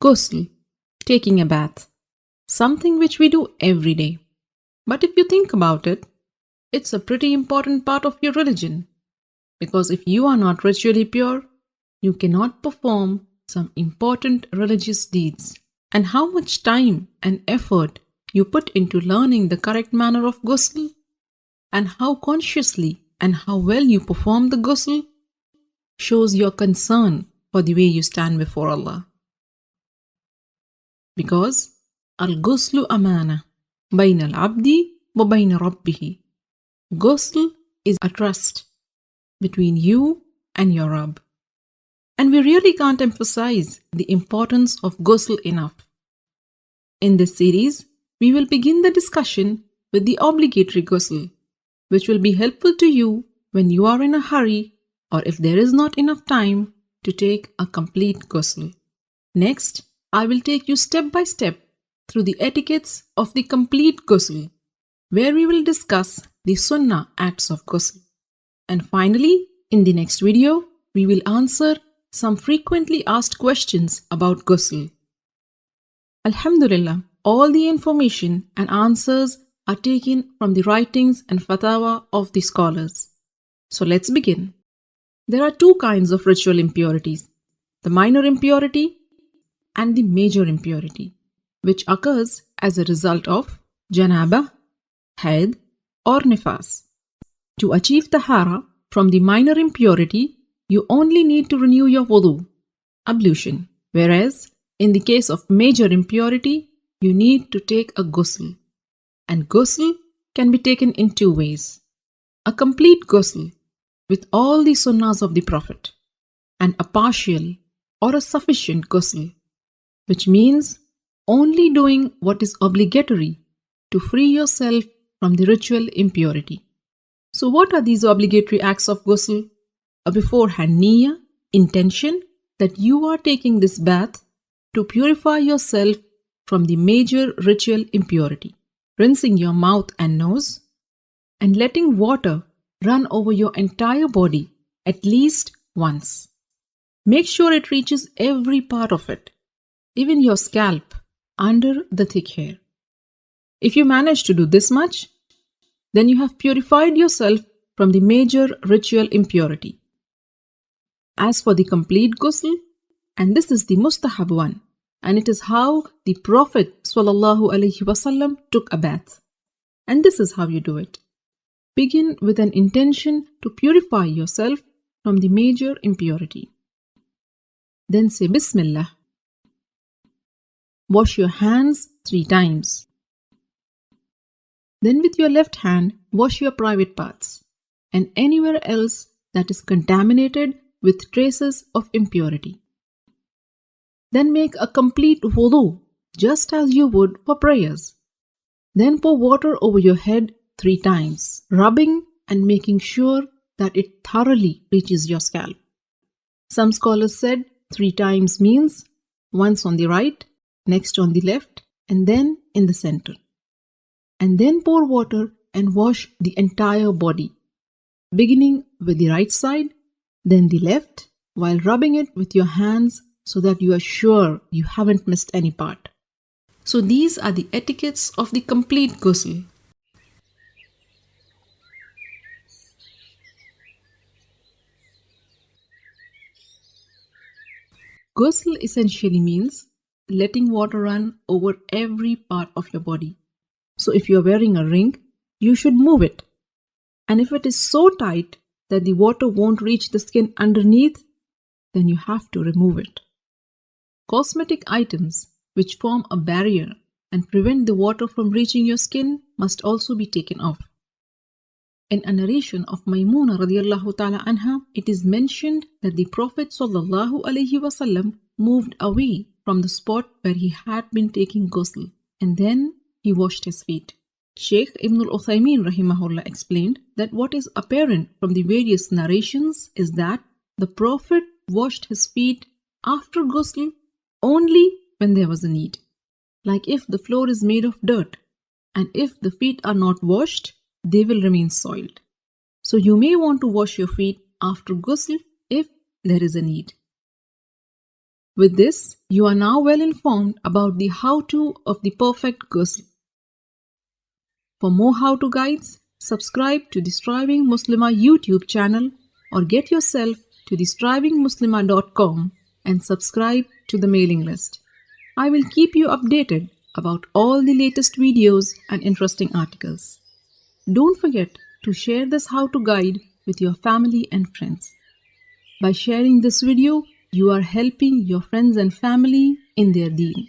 Ghusl, taking a bath, something which we do every day. But if you think about it, it's a pretty important part of your religion. Because if you are not ritually pure, you cannot perform some important religious deeds. And how much time and effort you put into learning the correct manner of ghusl, and how consciously and how well you perform the ghusl, shows your concern for the way you stand before Allah. Because al-ghuslu amana bayna al-abdi wa bayna rabbihi. Ghusl is a trust between you and your Rabb. And we really can't emphasize the importance of ghusl enough. In this series, we will begin the discussion with the obligatory ghusl, which will be helpful to you when you are in a hurry or if there is not enough time to take a complete ghusl. Next, I will take you step by step through the etiquettes of the complete ghusl, where we will discuss the Sunnah acts of ghusl. And finally, in the next video, we will answer some frequently asked questions about ghusl. Alhamdulillah, all the information and answers are taken from the writings and fatwa of the scholars. So let's begin. There are two kinds of ritual impurities, the minor impurity and the major impurity, which occurs as a result of janabah, haid or nifas. To achieve tahara from the minor impurity, you only need to renew your wudu, ablution, whereas in the case of major impurity, you need to take a ghusl. And ghusl can be taken in two ways. A complete ghusl with all the sunnahs of the Prophet, and a partial or a sufficient ghusl, which means only doing what is obligatory to free yourself from the ritual impurity. So what are these obligatory acts of ghusl? A beforehand niyyah, intention that you are taking this bath to purify yourself from the major ritual impurity, rinsing your mouth and nose, and letting water run over your entire body at least once. Make sure it reaches every part of it, even your scalp under the thick hair. If you manage to do this much, then you have purified yourself from the major ritual impurity. As for the complete ghusl, and this is the mustahab one, and it is how the Prophet ﷺ took a bath. And this is how you do it. Begin with an intention to purify yourself from the major impurity. Then say Bismillah. Wash your hands 3 times. Then with your left hand, wash your private parts and anywhere else that is contaminated with traces of impurity. Then make a complete wudu, just as you would for prayers. Then pour water over your head 3 times, rubbing and making sure that it thoroughly reaches your scalp. Some scholars said 3 times means once on the right, next on the left, and then in the center. And then pour water and wash the entire body, beginning with the right side, then the left, while rubbing it with your hands so that you are sure you haven't missed any part. So these are the etiquettes of the complete ghusl. Ghusl essentially means letting water run over every part of your body. So if you are wearing a ring, you should move it. And if it is so tight that the water won't reach the skin underneath, then you have to remove it. Cosmetic items which form a barrier and prevent the water from reaching your skin must also be taken off. In a narration of Maymuna radiallahu ta'ala anha, it is mentioned that the Prophet sallallahu alaihi wasallam moved away from the spot where he had been taking ghusl, and then he washed his feet. Shaykh Ibn al-Uthaymin rahimahullah explained that what is apparent from the various narrations is that the Prophet washed his feet after ghusl only when there was a need. Like if the floor is made of dirt, and if the feet are not washed, they will remain soiled. So you may want to wash your feet after ghusl if there is a need. With this, you are now well informed about the how-to of the perfect ghusl. For more how-to guides, subscribe to the Striving Muslimah YouTube channel or get yourself to the strivingmuslimah.com and subscribe to the mailing list. I will keep you updated about all the latest videos and interesting articles. Don't forget to share this how-to guide with your family and friends. By sharing this video, you are helping your friends and family in their deen.